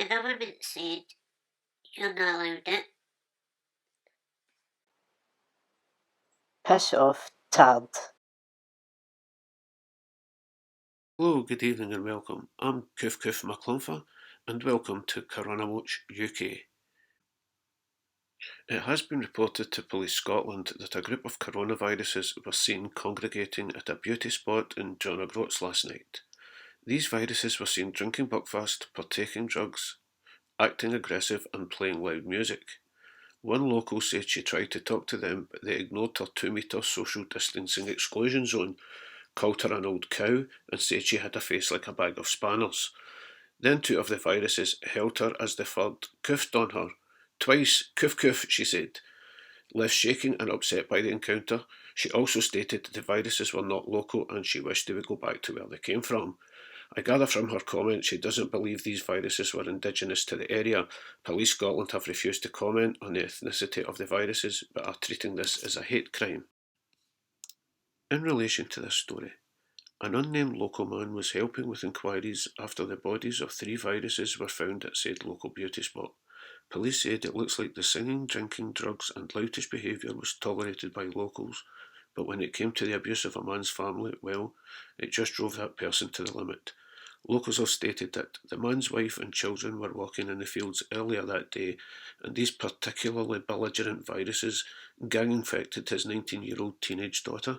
The government said you're not allowed it. Piss off, tard. Hello, good evening and welcome. I'm Coof Coof McClumphas and welcome to Carona-Watch UK. It has been reported to Police Scotland that a group of coronaviruses were seen congregating at a beauty spot in John O'Groats last night. These viruses were seen drinking buckfast, partaking drugs, acting aggressive and playing loud music. One local said she tried to talk to them but they ignored her 2-metre social distancing exclusion zone, called her an old cow and said she had a face like a bag of spanners. Then two of the viruses held her as the third coughed on her. Twice, "Coof Coof," she said. Left shaking and upset by the encounter, she also stated that the viruses were not local and she wished they would go back to where they came from. I gather from her comment she doesn't believe these viruses were indigenous to the area. Police Scotland have refused to comment on the ethnicity of the viruses but are treating this as a hate crime. In relation to this story, an unnamed local man was helping with inquiries after the bodies of 3 viruses were found at said local beauty spot. Police said it looks like the singing, drinking, drugs and loutish behaviour was tolerated by locals, but when it came to the abuse of a man's family, well, it just drove that person to the limit. Locals have stated that the man's wife and children were walking in the fields earlier that day, and these particularly belligerent viruses gang-infected his 19-year-old teenage daughter,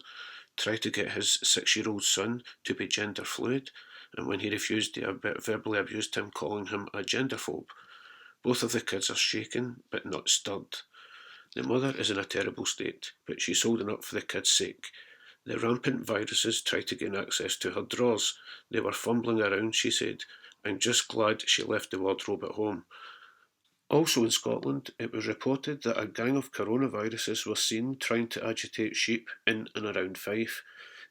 tried to get his 6-year-old son to be gender fluid, and when he refused, they verbally abused him, calling him a genderphobe. Both of the kids are shaken, but not stirred. The mother is in a terrible state, but she's holding up for the kids' sake. The rampant viruses tried to gain access to her drawers. They were fumbling around, she said. I'm just glad she left the wardrobe at home. Also in Scotland, it was reported that a gang of coronaviruses were seen trying to agitate sheep in and around Fife.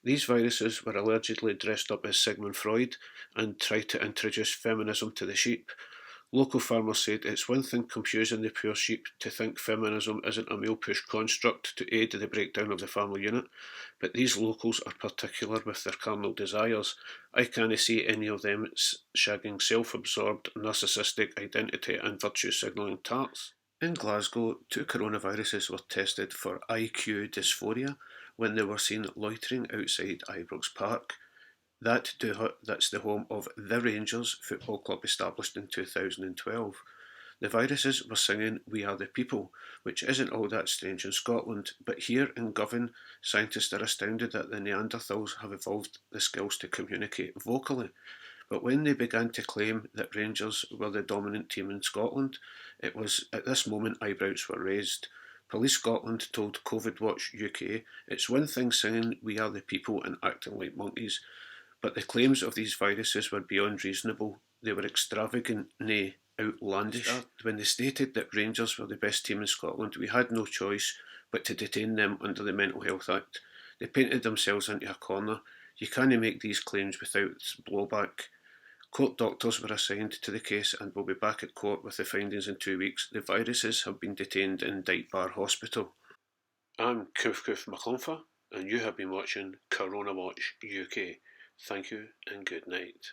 These viruses were allegedly dressed up as Sigmund Freud and tried to introduce feminism to the sheep. Local farmers said it's one thing confusing the poor sheep to think feminism isn't a male-push construct to aid the breakdown of the family unit, but these locals are particular with their carnal desires. I can't see any of them shagging self-absorbed, narcissistic identity and virtue signalling tarts. In Glasgow, 2 coronaviruses were tested for IQ dysphoria when they were seen loitering outside Ibrox Park. That's the home of the Rangers Football Club established in 2012. The viruses were singing We Are the People, which isn't all that strange in Scotland, but here in Govan, scientists are astounded that the Neanderthals have evolved the skills to communicate vocally. But when they began to claim that Rangers were the dominant team in Scotland, it was at this moment eyebrows were raised. Police Scotland told COVID-Watch UK, it's one thing singing We Are the People and acting like monkeys, but the claims of these viruses were beyond reasonable. They were extravagant, nay, outlandish. When they stated that Rangers were the best team in Scotland, we had no choice but to detain them under the Mental Health Act. They painted themselves into a corner. You can't make these claims without blowback. Court doctors were assigned to the case and will be back at court with the findings in 2 weeks. The viruses have been detained in Dyke Bar Hospital. I'm Coof Coof McClumphas, and you have been watching Carona-Watch UK. Thank you and good night.